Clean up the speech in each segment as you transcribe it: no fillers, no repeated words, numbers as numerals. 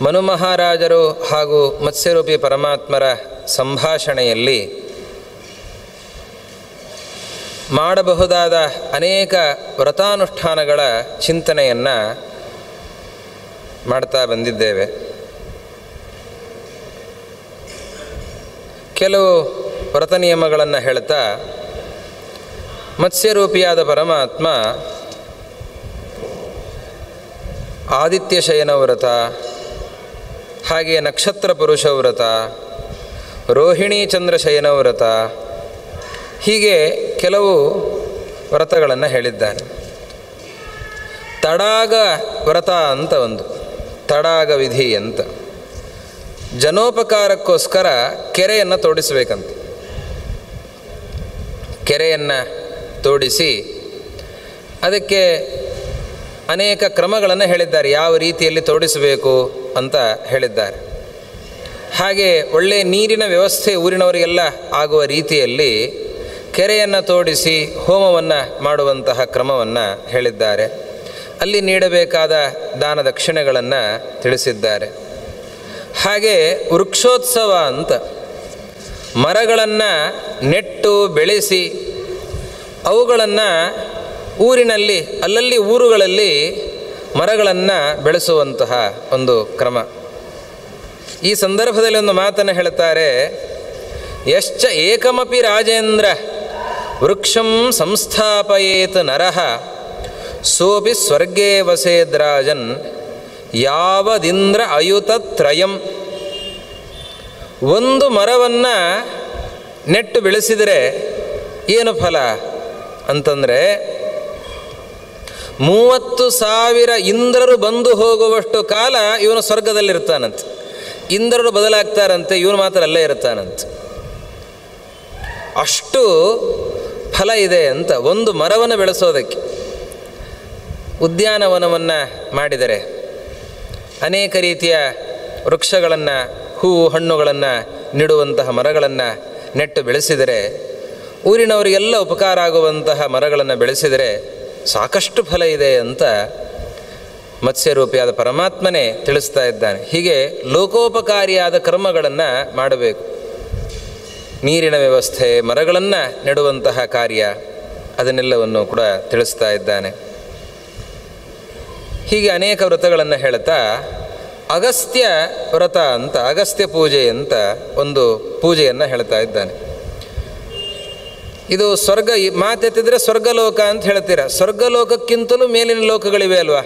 ಮನು ಮಹಾರಾಜರು ಹಾಗೂ ಮತ್ಸ್ಯರೂಪಿ ಪರಮಾತ್ಮರ ಸಂಭಾಷಣೆಯಲ್ಲಿ ಮಾಡಬಹುದಾದ ಅನೇಕ ವ್ರತಾನುಷ್ಠಾನಗಳ ಚಿಂತನೆಯನ್ನು ಮಾಡ್ತಾ ಬಂದಿದ್ದೇವೆ. ಕೆಲವು ವ್ರತ ನಿಯಮಗಳನ್ನು ಹೇಳ್ತಾ ಮತ್ಸ್ಯರೂಪಿಯಾದ ಪರಮಾತ್ಮ ಆದಿತ್ಯ ಶಯನ ವ್ರತ, ಹಾಗೆಯೇ ನಕ್ಷತ್ರ ಪುರುಷ ವ್ರತ, ರೋಹಿಣಿ ಚಂದ್ರಶಯನ ವ್ರತ, ಹೀಗೆ ಕೆಲವು ವ್ರತಗಳನ್ನು ಹೇಳಿದ್ದಾನೆ. ತಡಾಗ ವ್ರತ ಅಂತ ಒಂದು, ತಡಾಗ ವಿಧಿ ಅಂತ, ಜನೋಪಕಾರಕ್ಕೋಸ್ಕರ ಕೆರೆಯನ್ನು ತೋಡಿಸಬೇಕಂತ. ಕೆರೆಯನ್ನು ತೋಡಿಸಿ ಅದಕ್ಕೆ ಅನೇಕ ಕ್ರಮಗಳನ್ನು ಹೇಳಿದ್ದಾರೆ, ಯಾವ ರೀತಿಯಲ್ಲಿ ತೋಡಿಸಬೇಕು ಅಂತ ಹೇಳಿದ್ದಾರೆ. ಹಾಗೆ ಒಳ್ಳೆಯ ನೀರಿನ ವ್ಯವಸ್ಥೆ ಊರಿನವರಿಗೆಲ್ಲ ಆಗುವ ರೀತಿಯಲ್ಲಿ ಕೆರೆಯನ್ನು ತೋಡಿಸಿ ಹೋಮವನ್ನು ಮಾಡುವಂತಹ ಕ್ರಮವನ್ನು ಹೇಳಿದ್ದಾರೆ. ಅಲ್ಲಿ ನೀಡಬೇಕಾದ ದಾನ ದಕ್ಷಿಣೆಗಳನ್ನು ತಿಳಿಸಿದ್ದಾರೆ. ಹಾಗೆ ವೃಕ್ಷೋತ್ಸವ ಅಂತ, ಮರಗಳನ್ನು ನೆಟ್ಟು ಬೆಳೆಸಿ ಅವುಗಳನ್ನು ಊರಿನಲ್ಲಿ ಅಲ್ಲಲ್ಲಿ ಊರುಗಳಲ್ಲಿ ಮರಗಳನ್ನು ಬೆಳೆಸುವಂತಹ ಒಂದು ಕ್ರಮ. ಈ ಸಂದರ್ಭದಲ್ಲಿ ಒಂದು ಮಾತನ್ನು ಹೇಳ್ತಾರೆ, ಯಶ್ಚ ಏಕಮಪಿ ರಾಜೇಂದ್ರ ವೃಕ್ಷಂ ಸಂಸ್ಥಾಪಯೇತ್ ನರಃ ಸೋಪಿ ಸ್ವರ್ಗೇ ವಸೇದ್ರಾಜನ್ ಯಾವದಿಂದ್ರ ಅಯುತತ್ರಯಂ. ಒಂದು ಮರವನ್ನು ನೆಟ್ಟು ಬೆಳೆಸಿದರೆ ಏನು ಫಲ ಅಂತಂದರೆ 30,000 ಇಂದ್ರರು ಬಂದು ಹೋಗುವಷ್ಟು ಕಾಲ ಇವನು ಸ್ವರ್ಗದಲ್ಲಿರ್ತಾನಂತೆ. ಇಂದ್ರರು ಬದಲಾಗ್ತಾರಂತೆ, ಇವನು ಮಾತ್ರ ಅಲ್ಲೇ ಇರ್ತಾನಂತೆ. ಅಷ್ಟು ಫಲ ಇದೆ ಅಂತ ಒಂದು ಮರವನ್ನು ಬೆಳೆಸೋದಕ್ಕೆ. ಉದ್ಯಾನವನವನ್ನು ಮಾಡಿದರೆ ಅನೇಕ ರೀತಿಯ ವೃಕ್ಷಗಳನ್ನು, ಹೂವು ಹಣ್ಣುಗಳನ್ನು ನೀಡುವಂತಹ ಮರಗಳನ್ನು ನೆಟ್ಟು ಬೆಳೆಸಿದರೆ, ಊರಿನವರಿಗೆಲ್ಲ ಉಪಕಾರ ಆಗುವಂತಹ ಮರಗಳನ್ನು ಬೆಳೆಸಿದರೆ ಸಾಕಷ್ಟು ಫಲ ಇದೆ ಅಂತ ಮತ್ಸ್ಯರೂಪಿಯಾದ ಪರಮಾತ್ಮನೇ ತಿಳಿಸ್ತಾ ಇದ್ದಾನೆ. ಹೀಗೆ ಲೋಕೋಪಕಾರಿಯಾದ ಕರ್ಮಗಳನ್ನು ಮಾಡಬೇಕು. ನೀರಿನ ವ್ಯವಸ್ಥೆ, ಮರಗಳನ್ನು ನೆಡುವಂತಹ ಕಾರ್ಯ, ಅದನ್ನೆಲ್ಲವನ್ನು ಕೂಡ ತಿಳಿಸ್ತಾ ಇದ್ದಾನೆ. ಹೀಗೆ ಅನೇಕ ವ್ರತಗಳನ್ನು ಹೇಳ್ತಾ ಅಗಸ್ತ್ಯ ವ್ರತ ಅಂತ, ಅಗಸ್ತ್ಯ ಪೂಜೆ ಅಂತ ಒಂದು ಪೂಜೆಯನ್ನು ಹೇಳ್ತಾ ಇದ್ದಾನೆ. ಇದು ಸ್ವರ್ಗ, ಮಾತೆತ್ತಿದ್ರೆ ಸ್ವರ್ಗಲೋಕ ಅಂತ ಹೇಳ್ತೀರ. ಸ್ವರ್ಗಲೋಕಕ್ಕಿಂತಲೂ ಮೇಲಿನ ಲೋಕಗಳಿವೆ ಅಲ್ವಾ?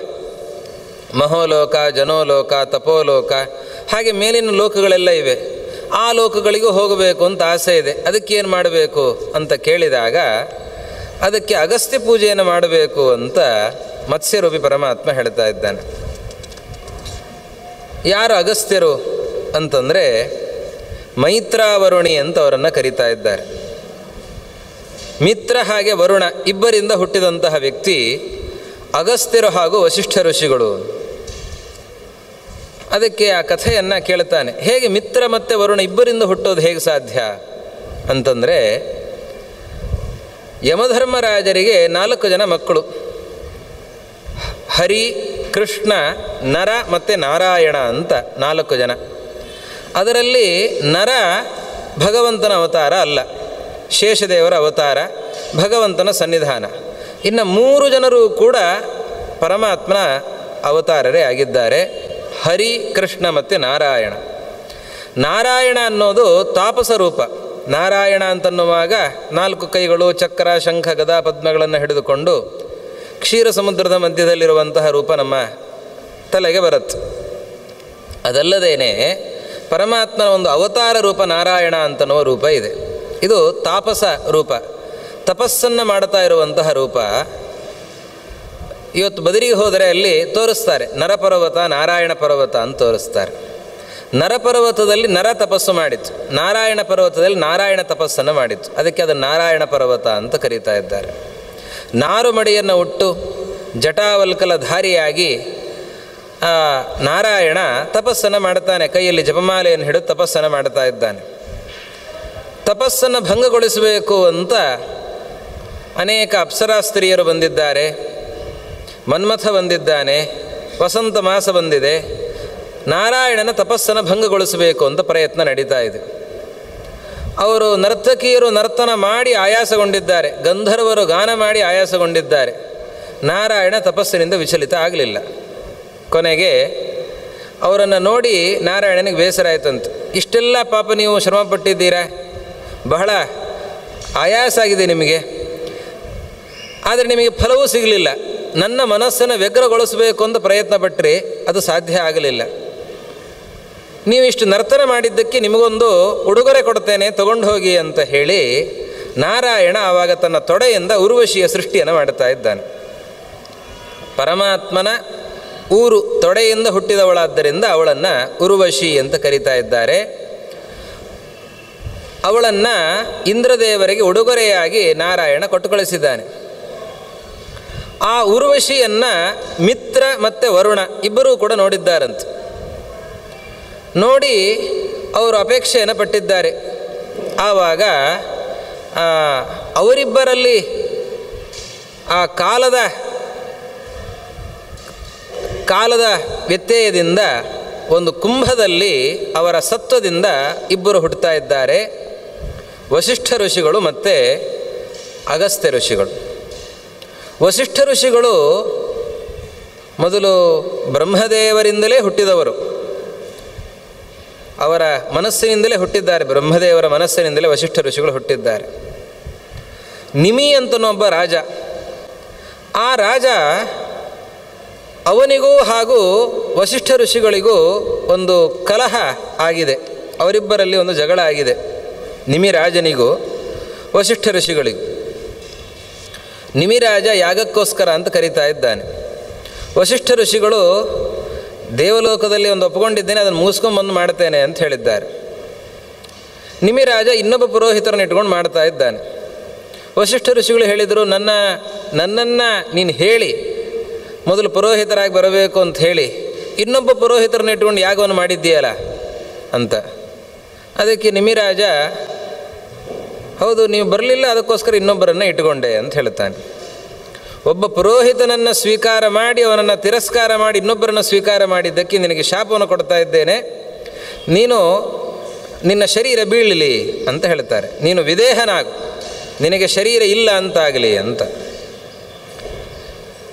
ಮಹೋಲೋಕ, ಜನೋಲೋಕ, ತಪೋಲೋಕ, ಹಾಗೆ ಮೇಲಿನ ಲೋಕಗಳೆಲ್ಲ ಇವೆ. ಆ ಲೋಕಗಳಿಗೂ ಹೋಗಬೇಕು ಅಂತ ಆಸೆ ಇದೆ. ಅದಕ್ಕೇನು ಮಾಡಬೇಕು ಅಂತ ಕೇಳಿದಾಗ ಅದಕ್ಕೆ ಅಗಸ್ತ್ಯ ಪೂಜೆಯನ್ನು ಮಾಡಬೇಕು ಅಂತ ಮತ್ಸ್ಯರೂಪಿ ಪರಮಾತ್ಮ ಹೇಳ್ತಾ ಇದ್ದಾನೆ. ಯಾರು ಅಗಸ್ತ್ಯರು ಅಂತಂದರೆ ಮೈತ್ರಾವರುಣಿ ಅಂತ ಅವರನ್ನು ಕರೀತಾ ಇದ್ದಾರೆ. ಮಿತ್ರ ಹಾಗೆ ವರುಣ ಇಬ್ಬರಿಂದ ಹುಟ್ಟಿದಂತಹ ವ್ಯಕ್ತಿ ಅಗಸ್ತ್ಯರು ಹಾಗೂ ವಸಿಷ್ಠ ಋಷಿಗಳು. ಅದಕ್ಕೆ ಆ ಕಥೆಯನ್ನು ಕೇಳ್ತಾನೆ. ಹೇಗೆ ಮಿತ್ರ ಮತ್ತು ವರುಣ ಇಬ್ಬರಿಂದ ಹುಟ್ಟೋದು ಹೇಗೆ ಸಾಧ್ಯ ಅಂತಂದರೆ, ಯಮಧರ್ಮರಾಜರಿಗೆ 4 ಜನ ಮಕ್ಕಳು, ಹರಿ, ಕೃಷ್ಣ, ನರ ಮತ್ತು ನಾರಾಯಣ ಅಂತ 4 ಜನ. ಅದರಲ್ಲಿ ನರ ಭಗವಂತನ ಅವತಾರ ಅಲ್ಲ, ಶೇಷದೇವರ ಅವತಾರ, ಭಗವಂತನ ಸನ್ನಿಧಾನ. ಇನ್ನು 3 ಜನರು ಕೂಡ ಪರಮಾತ್ಮನ ಅವತಾರರೇ ಆಗಿದ್ದಾರೆ, ಹರಿ, ಕೃಷ್ಣ ಮತ್ತು ನಾರಾಯಣ. ನಾರಾಯಣ ಅನ್ನೋದು ತಾಪಸ ರೂಪ. ನಾರಾಯಣ ಅಂತನ್ನುವಾಗ 4 ಕೈಗಳು, ಚಕ್ರ, ಶಂಖ, ಗದಾ, ಪದ್ಮಗಳನ್ನು ಹಿಡಿದುಕೊಂಡು ಕ್ಷೀರ ಸಮುದ್ರದ ಮಧ್ಯದಲ್ಲಿರುವಂತಹ ರೂಪ ನಮ್ಮ ತಲೆಗೆ ಬರುತ್ತೆ. ಅದಲ್ಲದೇನೆ ಪರಮಾತ್ಮನ ಒಂದು ಅವತಾರ ರೂಪ ನಾರಾಯಣ ಅಂತನ್ನುವ ರೂಪ ಇದೆ. ಇದು ತಾಪಸ ರೂಪ, ತಪಸ್ಸನ್ನು ಮಾಡ್ತಾ ಇರುವಂತಹ ರೂಪ. ಇವತ್ತು ಬದರಿಗೆ ಹೋದರೆ ಅಲ್ಲಿ ತೋರಿಸ್ತಾರೆ, ನರಪರ್ವತ, ನಾರಾಯಣ ಪರ್ವತ ಅಂತ ತೋರಿಸ್ತಾರೆ. ನರಪರ್ವತದಲ್ಲಿ ನರ ತಪಸ್ಸು ಮಾಡಿತ್ತು, ನಾರಾಯಣ ಪರ್ವತದಲ್ಲಿ ನಾರಾಯಣ ತಪಸ್ಸನ್ನು ಮಾಡಿತ್ತು. ಅದಕ್ಕೆ ಅದು ನಾರಾಯಣ ಪರ್ವತ ಅಂತ ಕರೀತಾ ಇದ್ದಾರೆ. ನಾರುಮಡಿಯನ್ನು ಉಟ್ಟು ಜಟಾವಲ್ಕಲಧಾರಿಯಾಗಿ ನಾರಾಯಣ ತಪಸ್ಸನ್ನು ಮಾಡ್ತಾನೆ. ಕೈಯಲ್ಲಿ ಜಪಮಾಲೆಯನ್ನು ಹಿಡಿದು ತಪಸ್ಸನ್ನು ಮಾಡ್ತಾ ಇದ್ದಾನೆ. ತಪಸ್ಸನ್ನು ಭಂಗಗೊಳಿಸಬೇಕು ಅಂತ ಅನೇಕ ಅಪ್ಸರಾ ಸ್ತ್ರೀಯರು ಬಂದಿದ್ದಾರೆ. ಮನ್ಮಥ ಬಂದಿದ್ದಾನೆ, ವಸಂತ ಮಾಸ ಬಂದಿದೆ, ನಾರಾಯಣನ ತಪಸ್ಸನ್ನು ಭಂಗಗೊಳಿಸಬೇಕು ಅಂತ ಪ್ರಯತ್ನ ನಡೀತಾ ಇದೆ. ಅವರು ನರ್ತಕಿಯರು ನರ್ತನ ಮಾಡಿ ಆಯಾಸಗೊಂಡಿದ್ದಾರೆ, ಗಂಧರ್ವರು ಗಾನ ಮಾಡಿ ಆಯಾಸಗೊಂಡಿದ್ದಾರೆ. ನಾರಾಯಣ ತಪಸ್ಸಿನಿಂದ ವಿಚಲಿತ ಆಗಲಿಲ್ಲ. ಕೊನೆಗೆ ಅವರನ್ನು ನೋಡಿ ನಾರಾಯಣನಿಗೆ ಬೇಸರ ಆಯ್ತಂತೆ. ಇಷ್ಟೆಲ್ಲ ಪಾಪ ನೀವು ಶ್ರಮಪಟ್ಟಿದ್ದೀರಾ, ಬಹಳ ಆಯಾಸ ಆಗಿದೆ ನಿಮಗೆ, ಆದರೆ ನಿಮಗೆ ಫಲವೂ ಸಿಗಲಿಲ್ಲ. ನನ್ನ ಮನಸ್ಸನ್ನು ವ್ಯಗ್ರಗೊಳಿಸಬೇಕು ಅಂತ ಪ್ರಯತ್ನ ಪಟ್ಟರೆ ಅದು ಸಾಧ್ಯ ಆಗಲಿಲ್ಲ. ನೀವು ಇಷ್ಟು ನರ್ತನ ಮಾಡಿದ್ದಕ್ಕೆ ನಿಮಗೊಂದು ಉಡುಗೊರೆ ಕೊಡ್ತೇನೆ, ತಗೊಂಡು ಹೋಗಿ ಅಂತ ಹೇಳಿ ನಾರಾಯಣ ಆವಾಗ ತನ್ನ ತೊಡೆಯಿಂದ ಉರ್ವಶಿಯ ಸೃಷ್ಟಿಯನ್ನು ಮಾಡ್ತಾ ಇದ್ದಾನೆ. ಪರಮಾತ್ಮನ ಊರು ತೊಡೆಯಿಂದ ಹುಟ್ಟಿದವಳಾದ್ದರಿಂದ ಅವಳನ್ನು ಉರ್ವಶಿ ಅಂತ ಕರೀತಾ ಇದ್ದಾರೆ. ಅವಳನ್ನು ಇಂದ್ರದೇವರಿಗೆ ಉಡುಗೊರೆಯಾಗಿ ನಾರಾಯಣ ಕೊಟ್ಟು ಕಳಿಸಿದ್ದಾನೆ. ಆ ಉರ್ವಶಿಯನ್ನು ಮಿತ್ರ ಮತ್ತು ವರುಣ ಇಬ್ಬರೂ ಕೂಡ ನೋಡಿದ್ದಾರಂತೆ. ನೋಡಿ ಅವರು ಅಪೇಕ್ಷೆಯನ್ನು ಪಟ್ಟಿದ್ದಾರೆ. ಆವಾಗ ಅವರಿಬ್ಬರಲ್ಲಿ ಆ ಕಾಲದ ವ್ಯತ್ಯಯದಿಂದ ಒಂದು ಕುಂಭದಲ್ಲಿ ಅವರ ಸತ್ವದಿಂದ ಇಬ್ಬರು ಹುಟ್ಟುತ್ತಾ ಇದ್ದಾರೆ, ವಸಿಷ್ಠ ಋಷಿಗಳು ಮತ್ತು ಅಗಸ್ತ್ಯ ಋಷಿಗಳು. ವಸಿಷ್ಠ ಋಷಿಗಳು ಮೊದಲು ಬ್ರಹ್ಮದೇವರಿಂದಲೇ ಹುಟ್ಟಿದವರು, ಅವರ ಮನಸ್ಸಿನಿಂದಲೇ ಹುಟ್ಟಿದ್ದಾರೆ. ಬ್ರಹ್ಮದೇವರ ಮನಸ್ಸಿನಿಂದಲೇ ವಸಿಷ್ಠ ಋಷಿಗಳು ಹುಟ್ಟಿದ್ದಾರೆ. ನಿಮಿ ಅಂತನೊಬ್ಬ ರಾಜ, ಆ ರಾಜ ಅವನಿಗೂ ಹಾಗೂ ವಸಿಷ್ಠ ಋಷಿಗಳಿಗೂ ಒಂದು ಕಲಹ ಆಗಿದೆ, ಅವರಿಬ್ಬರಲ್ಲಿ ಒಂದು ಜಗಳ ಆಗಿದೆ. ನಿಮಿರಾಜನಿಗೂ ವಸಿಷ್ಠ ಋಷಿಗಳಿಗೂ. ನಿಮಿರಾಜ ಯಾಗಕ್ಕೋಸ್ಕರ ಅಂತ ಕರೀತಾ ಇದ್ದಾನೆ. ವಸಿಷ್ಠ ಋಷಿಗಳು ದೇವಲೋಕದಲ್ಲಿ ಒಂದು ಒಪ್ಪಿಕೊಂಡಿದ್ದೇನೆ, ಅದನ್ನು ಮುಗಿಸ್ಕೊಂಬಂದು ಮಾಡ್ತೇನೆ ಅಂತ ಹೇಳಿದ್ದಾರೆ. ನಿಮಿರಾಜ ಇನ್ನೊಬ್ಬ ಪುರೋಹಿತರನ್ನು ಇಟ್ಕೊಂಡು ಮಾಡ್ತಾ ಇದ್ದಾನೆ. ವಸಿಷ್ಠ ಋಷಿಗಳು ಹೇಳಿದರು, ನನ್ನನ್ನು ನೀನು ಹೇಳಿ ಮೊದಲು ಪುರೋಹಿತರಾಗಿ ಬರಬೇಕು ಅಂತ ಹೇಳಿ ಇನ್ನೊಬ್ಬ ಪುರೋಹಿತರನ್ನ ಇಟ್ಕೊಂಡು ಯಾಗವನ್ನು ಮಾಡಿದ್ದೀಯಲ್ಲ ಅಂತ. ಅದಕ್ಕೆ ನಿಮಿರಾಜ, ಹೌದು ನೀವು ಬರಲಿಲ್ಲ, ಅದಕ್ಕೋಸ್ಕರ ಇನ್ನೊಬ್ಬರನ್ನು ಇಟ್ಟುಕೊಂಡೆ ಅಂತ ಹೇಳ್ತಾನೆ. ಒಬ್ಬ ಪುರೋಹಿತನನ್ನು ಸ್ವೀಕಾರ ಮಾಡಿ ಅವನನ್ನು ತಿರಸ್ಕಾರ ಮಾಡಿ ಇನ್ನೊಬ್ಬರನ್ನು ಸ್ವೀಕಾರ ಮಾಡಿದ್ದಕ್ಕೆ ನಿನಗೆ ಶಾಪವನ್ನು ಕೊಡ್ತಾ ಇದ್ದೇನೆ, ನೀನು ನಿನ್ನ ಶರೀರ ಬೀಳಲಿ ಅಂತ ಹೇಳ್ತಾರೆ. ನೀನು ವಿದೇಹನಾಗು, ನಿನಗೆ ಶರೀರ ಇಲ್ಲ ಅಂತಾಗಲಿ ಅಂತ.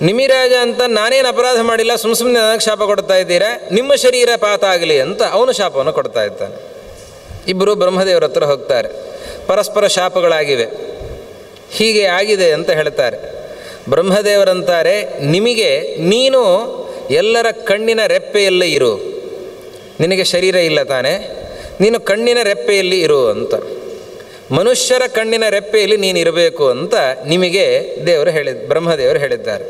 ನಿಮಿರಾಜ ಅಂತ ನಾನೇನು ಅಪರಾಧ ಮಾಡಿಲ್ಲ, ಸುಮ್ಮನೆ ನನಗೆ ಶಾಪ ಕೊಡ್ತಾ ಇದ್ದೀರಾ, ನಿಮ್ಮ ಶರೀರ ಪಾತ ಆಗಲಿ ಅಂತ ಅವನು ಶಾಪವನ್ನು ಕೊಡ್ತಾ ಇದ್ದಾನೆ. ಇಬ್ಬರು ಬ್ರಹ್ಮದೇವರ ಹತ್ರ ಹೋಗ್ತಾರೆ. ಪರಸ್ಪರ ಶಾಪಗಳಾಗಿವೆ, ಹೀಗೆ ಆಗಿದೆ ಅಂತ ಹೇಳ್ತಾರೆ. ಬ್ರಹ್ಮದೇವರಂತಾರೆ, ನಿಮಗೆ ನೀನು ಎಲ್ಲರ ಕಣ್ಣಿನ ರೆಪ್ಪೆಯಲ್ಲೇ ಇರು, ನಿನಗೆ ಶರೀರ ಇಲ್ಲ ತಾನೆ, ನೀನು ಕಣ್ಣಿನ ರೆಪ್ಪೆಯಲ್ಲಿ ಇರು ಅಂತ. ಮನುಷ್ಯರ ಕಣ್ಣಿನ ರೆಪ್ಪೆಯಲ್ಲಿ ನೀನು ಇರಬೇಕು ಅಂತ ನಿಮಗೆ ಬ್ರಹ್ಮದೇವರು ಹೇಳಿದ್ದಾರೆ.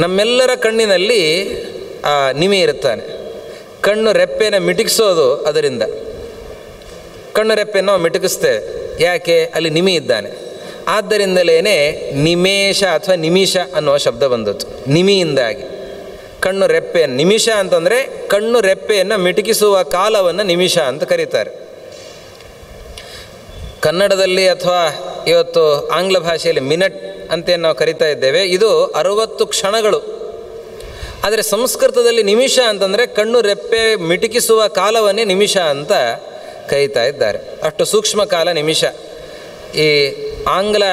ನಮ್ಮೆಲ್ಲರ ಕಣ್ಣಿನಲ್ಲಿ ನಿಮಿ ಇರುತ್ತಾನೆ. ಕಣ್ಣು ರೆಪ್ಪೆನ ಮಿಟುಕಿಸೋದು ಅದರಿಂದ. ಕಣ್ಣು ರೆಪ್ಪೆಯನ್ನು ನಾವು ಮಿಟುಕಿಸ್ತೇವೆ, ಯಾಕೆ? ಅಲ್ಲಿ ನಿಮಿ ಇದ್ದಾನೆ. ಆದ್ದರಿಂದಲೇ ನಿಮೇಷ ಅಥವಾ ನಿಮಿಷ ಅನ್ನುವ ಶಬ್ದ ಬಂದದ್ದು, ನಿಮಿಯಿಂದಾಗಿ. ಕಣ್ಣು ರೆಪ್ಪೆ ನಿಮಿಷ ಅಂತಂದರೆ ಕಣ್ಣು ರೆಪ್ಪೆಯನ್ನು ಮಿಟುಕಿಸುವ ಕಾಲವನ್ನು ನಿಮಿಷ ಅಂತ ಕರೀತಾರೆ. ಕನ್ನಡದಲ್ಲಿ ಅಥವಾ ಇವತ್ತು ಆಂಗ್ಲ ಭಾಷೆಯಲ್ಲಿ ಮಿನಟ್ ಅಂತೇನು ನಾವು ಕರಿತಾ ಇದ್ದೇವೆ, ಇದು 60 ಕ್ಷಣಗಳು. ಆದರೆ ಸಂಸ್ಕೃತದಲ್ಲಿ ನಿಮಿಷ ಅಂತಂದರೆ ಕಣ್ಣು ರೆಪ್ಪೆ ಮಿಟುಕಿಸುವ ಕಾಲವನ್ನೇ ನಿಮಿಷ ಅಂತ ಕರೀತಾ ಇದ್ದಾರೆ. ಅಷ್ಟು ಸೂಕ್ಷ್ಮ ಕಾಲ ನಿಮಿಷ. ಈ ಆಂಗ್ಲ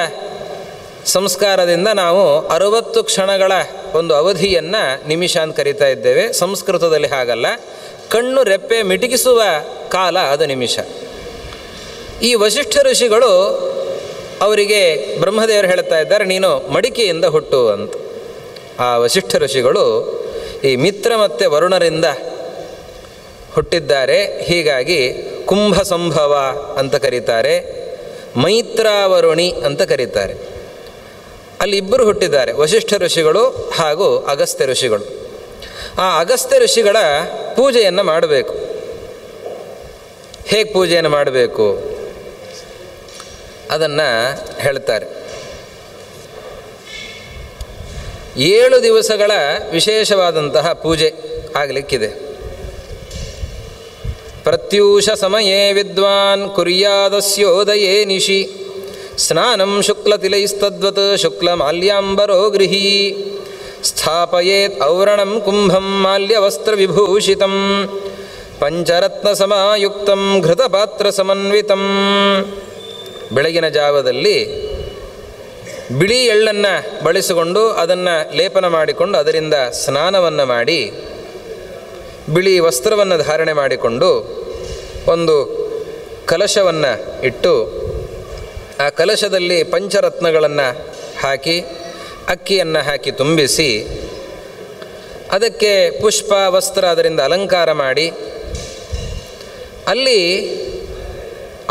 ಸಂಸ್ಕಾರದಿಂದ ನಾವು 60 ಕ್ಷಣಗಳ ಒಂದು ಅವಧಿಯನ್ನು ನಿಮಿಷ ಅಂತ ಕರೀತಾ ಇದ್ದೇವೆ. ಸಂಸ್ಕೃತದಲ್ಲಿ ಹಾಗಲ್ಲ, ಕಣ್ಣು ರೆಪ್ಪೆ ಮಿಟುಕಿಸುವ ಕಾಲ ಅದು ನಿಮಿಷ. ಈ ವಸಿಷ್ಠ ಋಷಿಗಳು ಅವರಿಗೆ ಬ್ರಹ್ಮದೇವರು ಹೇಳ್ತಾ ಇದ್ದಾರೆ, ನೀನು ಮಡಿಕೆಯಿಂದ ಹುಟ್ಟು ಅಂತ. ಆ ವಸಿಷ್ಠ ಋಷಿಗಳು ಈ ಮಿತ್ರ ಮತ್ತು ವರುಣರಿಂದ ಹುಟ್ಟಿದ್ದಾರೆ. ಹೀಗಾಗಿ ಕುಂಭ ಸಂಭವ ಅಂತ ಕರೀತಾರೆ, ಮೈತ್ರಾವರುಣಿ ಅಂತ ಕರೀತಾರೆ. ಅಲ್ಲಿ ಇಬ್ಬರು ಹುಟ್ಟಿದ್ದಾರೆ, ವಸಿಷ್ಠ ಋಷಿಗಳು ಹಾಗೂ ಅಗಸ್ತ್ಯ ಋಷಿಗಳು. ಆ ಅಗಸ್ತ್ಯ ಋಷಿಗಳ ಪೂಜೆಯನ್ನು ಮಾಡಬೇಕು. ಹೇಗೆ ಪೂಜೆಯನ್ನು ಮಾಡಬೇಕು ಅದನ್ನು ಹೇಳ್ತಾರೆ. 7 ದಿವಸಗಳ ವಿಶೇಷವಾದಂತಹ ಪೂಜೆ ಆಗಲಿಕ್ಕಿದೆ. ಪ್ರತ್ಯೂಷ ಸಮಯೇ ವಿದ್ವಾನ್ ಕುರ್ಯಾದಸ್ಯೋದಯೇ ನಿಶಿ ಸ್ನಾನಂ ಶುಕ್ಲತಿಲೈಸ್ತದ್ವತ್ ಶುಕ್ಲಮಾಲ್ಯಾಂಬರೋ ಗೃಹೀ ಸ್ಥಾಪಯೇತ್ ಔರಣಂ ಕುಂಭಂ ಮಾಲ್ಯವಸ್ತ್ರವಿಭೂಷಿತಂ ಪಂಚರತ್ನಸಮಾಯುಕ್ತಂ ಘೃತಪಾತ್ರ ಸಮನ್ವಿತಂ. ಬೆಳಗಿನ ಜಾವದಲ್ಲಿ ಬಿಳಿ ಎಳ್ಳನ್ನು ಬಳಸಿಕೊಂಡು ಅದನ್ನು ಲೇಪನ ಮಾಡಿಕೊಂಡು ಅದರಿಂದ ಸ್ನಾನವನ್ನು ಮಾಡಿ ಬಿಳಿ ವಸ್ತ್ರವನ್ನು ಧಾರಣೆ ಮಾಡಿಕೊಂಡು ಒಂದು ಕಲಶವನ್ನು ಇಟ್ಟು ಆ ಕಲಶದಲ್ಲಿ ಪಂಚರತ್ನಗಳನ್ನು ಹಾಕಿ ಅಕ್ಕಿಯನ್ನು ಹಾಕಿ ತುಂಬಿಸಿ ಅದಕ್ಕೆ ಪುಷ್ಪ ವಸ್ತ್ರ ಅದರಿಂದ ಅಲಂಕಾರ ಮಾಡಿ ಅಲ್ಲಿ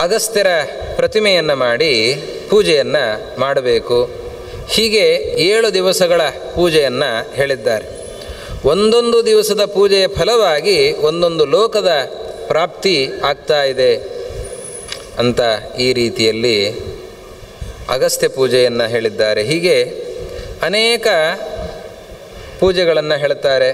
ಅಗಸ್ತ್ಯರ ಪ್ರತಿಮೆಯನ್ನು ಮಾಡಿ ಪೂಜೆಯನ್ನು ಮಾಡಬೇಕು. ಹೀಗೆ 7 ದಿವಸಗಳ ಪೂಜೆಯನ್ನು ಹೇಳಿದ್ದಾರೆ. ಒಂದೊಂದು ದಿವಸದ ಪೂಜೆಯ ಫಲವಾಗಿ ಒಂದೊಂದು ಲೋಕದ ಪ್ರಾಪ್ತಿ ಆಗ್ತಾ ಇದೆ ಅಂತ ಈ ರೀತಿಯಲ್ಲಿ ಅಗಸ್ತ್ಯ ಪೂಜೆಯನ್ನು ಹೇಳಿದ್ದಾರೆ. ಹೀಗೆ ಅನೇಕ ಪೂಜೆಗಳನ್ನು ಹೇಳುತ್ತಾರೆ.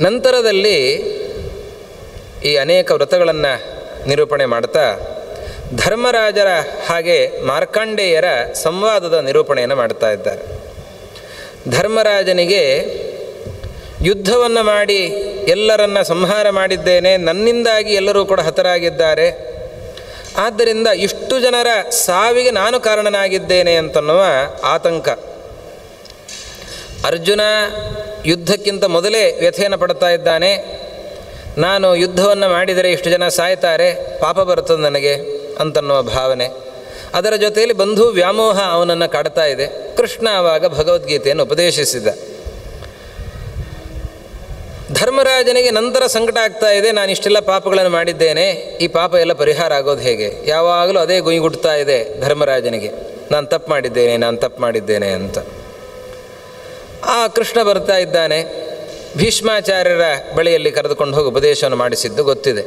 ನಂತರದಲ್ಲಿ ಈ ಅನೇಕ ವ್ರತಗಳನ್ನು ನಿರೂಪಣೆ ಮಾಡ್ತಾ ಧರ್ಮರಾಜರ ಹಾಗೆ ಮಾರ್ಕಂಡೇಯರ ಸಂವಾದದ ನಿರೂಪಣೆಯನ್ನು ಮಾಡ್ತಾ ಇದ್ದಾರೆ. ಧರ್ಮರಾಜನಿಗೆ ಯುದ್ಧವನ್ನು ಮಾಡಿ ಎಲ್ಲರನ್ನ ಸಂಹಾರ ಮಾಡಿದ್ದೇನೆ, ನನ್ನಿಂದಾಗಿ ಎಲ್ಲರೂ ಕೂಡ ಹತರಾಗಿದ್ದಾರೆ, ಆದ್ದರಿಂದ ಇಷ್ಟು ಜನರ ಸಾವಿಗೆ ನಾನು ಕಾರಣನಾಗಿದ್ದೇನೆ ಅಂತನ್ನುವ ಆತಂಕ. ಅರ್ಜುನ ಯುದ್ಧಕ್ಕಿಂತ ಮೊದಲೇ ವ್ಯಥೆಯನ್ನು ಪಡ್ತಾ ಇದ್ದಾನೆ. ನಾನು ಯುದ್ಧವನ್ನು ಮಾಡಿದರೆ ಇಷ್ಟು ಜನ ಸಾಯ್ತಾರೆ, ಪಾಪ ಬರ್ತದೆ ನನಗೆ ಅಂತನ್ನುವ ಭಾವನೆ. ಅದರ ಜೊತೆಯಲ್ಲಿ ಬಂಧು ವ್ಯಾಮೋಹ ಅವನನ್ನು ಕಾಡ್ತಾ ಇದೆ. ಕೃಷ್ಣ ಆವಾಗ ಭಗವದ್ಗೀತೆಯನ್ನು ಉಪದೇಶಿಸಿದ. ಧರ್ಮರಾಜನಿಗೆ ನಂತರ ಸಂಕಟ ಆಗ್ತಾ ಇದೆ, ನಾನು ಇಷ್ಟೆಲ್ಲ ಪಾಪಗಳನ್ನು ಮಾಡಿದ್ದೇನೆ, ಈ ಪಾಪ ಎಲ್ಲ ಪರಿಹಾರ ಆಗೋದು ಹೇಗೆ? ಯಾವಾಗಲೂ ಅದೇ ಗುಯ್ಗುಡ್ತಾ ಇದೆ ಧರ್ಮರಾಜನಿಗೆ, ನಾನು ತಪ್ಪು ಮಾಡಿದ್ದೇನೆ ಅಂತ. ಆ ಕೃಷ್ಣ ಬರ್ತಾ ಇದ್ದಾನೆ. ಭೀಷ್ಮಾಚಾರ್ಯರ ಬಳಿಯಲ್ಲಿ ಕರೆದುಕೊಂಡು ಹೋಗಿ ಉಪದೇಶವನ್ನು ಮಾಡಿಸಿದ್ದು ಗೊತ್ತಿದೆ.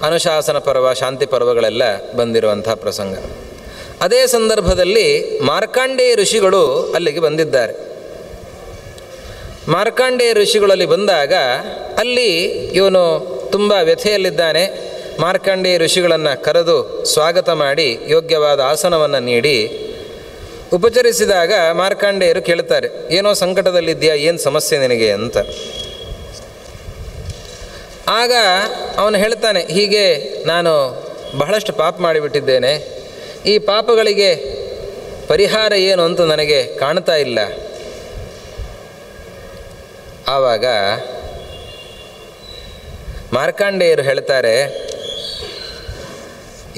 ಅನುಶಾಸನ ಪರ್ವ, ಶಾಂತಿ ಪರ್ವಗಳೆಲ್ಲ ಬಂದಿರುವಂಥ ಪ್ರಸಂಗ. ಅದೇ ಸಂದರ್ಭದಲ್ಲಿ ಮಾರ್ಕಂಡೇಯ ಋಷಿಗಳು ಅಲ್ಲಿಗೆ ಬಂದಿದ್ದಾರೆ. ಮಾರ್ಕಂಡೇಯ ಋಷಿಗಳಲ್ಲಿ ಬಂದಾಗ ಅಲ್ಲಿ ಇವನು ತುಂಬ ವ್ಯಥೆಯಲ್ಲಿದ್ದಾನೆ. ಮಾರ್ಕಂಡೇಯ ಋಷಿಗಳನ್ನು ಕರೆದು ಸ್ವಾಗತ ಮಾಡಿ ಯೋಗ್ಯವಾದ ಆಸನವನ್ನು ನೀಡಿ ಉಪಚರಿಸಿದಾಗ ಮಾರ್ಕಂಡೇಯರು ಕೇಳ್ತಾರೆ, ಏನೋ ಸಂಕಟದಲ್ಲಿದೆಯಾ, ಏನು ಸಮಸ್ಯೆ ನಿನಗೆ ಅಂತ. ಆಗ ಅವನು ಹೇಳ್ತಾನೆ, ಹೀಗೆ ನಾನು ಬಹಳಷ್ಟು ಪಾಪ ಮಾಡಿಬಿಟ್ಟಿದ್ದೇನೆ, ಈ ಪಾಪಗಳಿಗೆ ಪರಿಹಾರ ಏನು ಅಂತ ನನಗೆ ಕಾಣ್ತಾ ಇಲ್ಲ. ಆವಾಗ ಮಾರ್ಕಂಡೇಯರು ಹೇಳ್ತಾರೆ,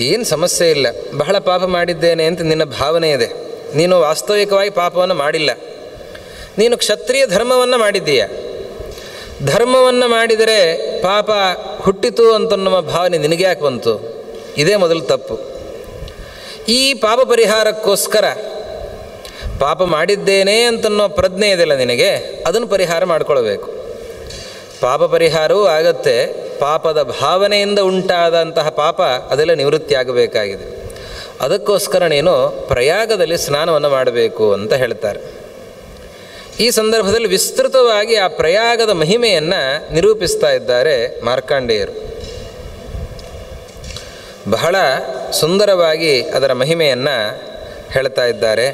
ಏನು ಸಮಸ್ಯೆ ಇಲ್ಲ, ಬಹಳ ಪಾಪ ಮಾಡಿದ್ದೇನೆ ಅಂತ ನಿನ್ನ ಭಾವನೆ ಇದೆ, ನೀನು ವಾಸ್ತವಿಕವಾಗಿ ಪಾಪವನ್ನು ಮಾಡಿಲ್ಲ. ನೀನು ಕ್ಷತ್ರಿಯ ಧರ್ಮವನ್ನು ಮಾಡಿದ್ದೀಯ. ಧರ್ಮವನ್ನು ಮಾಡಿದರೆ ಪಾಪ ಹುಟ್ಟಿತು ಅಂತನ್ನುವ ಭಾವನೆ ನಿನಗೆ ಯಾಕೆ ಬಂತು? ಇದೇ ಮೊದಲು ತಪ್ಪು. ಈ ಪಾಪ ಪರಿಹಾರಕ್ಕೋಸ್ಕರ ಪಾಪ ಮಾಡಿದ್ದೇನೆ ಅಂತನ್ನೋ ಪ್ರಜ್ಞೆ ಇದೆಯಲ್ಲ ನಿನಗೆ, ಅದನ್ನು ಪರಿಹಾರ ಮಾಡಿಕೊಳ್ಬೇಕು. ಪಾಪ ಪರಿಹಾರವೂ ಆಗತ್ತೆ, ಪಾಪದ ಭಾವನೆಯಿಂದ ಉಂಟಾದಂತಹ ಪಾಪ ಅದೆಲ್ಲ ನಿವೃತ್ತಿ ಆಗಬೇಕಾಗಿದೆ. ಅದಕ್ಕೋಸ್ಕರ ನೀನು ಪ್ರಯಾಗದಲ್ಲಿ ಸ್ನಾನವನ್ನು ಮಾಡಬೇಕು ಅಂತ ಹೇಳ್ತಾರೆ. ಈ ಸಂದರ್ಭದಲ್ಲಿ ವಿಸ್ತೃತವಾಗಿ ಆ ಪ್ರಯಾಗದ ಮಹಿಮೆಯನ್ನು ನಿರೂಪಿಸ್ತಾ ಇದ್ದಾರೆ ಮಾರ್ಕಂಡೇಯರು. ಬಹಳ ಸುಂದರವಾಗಿ ಅದರ ಮಹಿಮೆಯನ್ನು ಹೇಳ್ತಾ ಇದ್ದಾರೆ.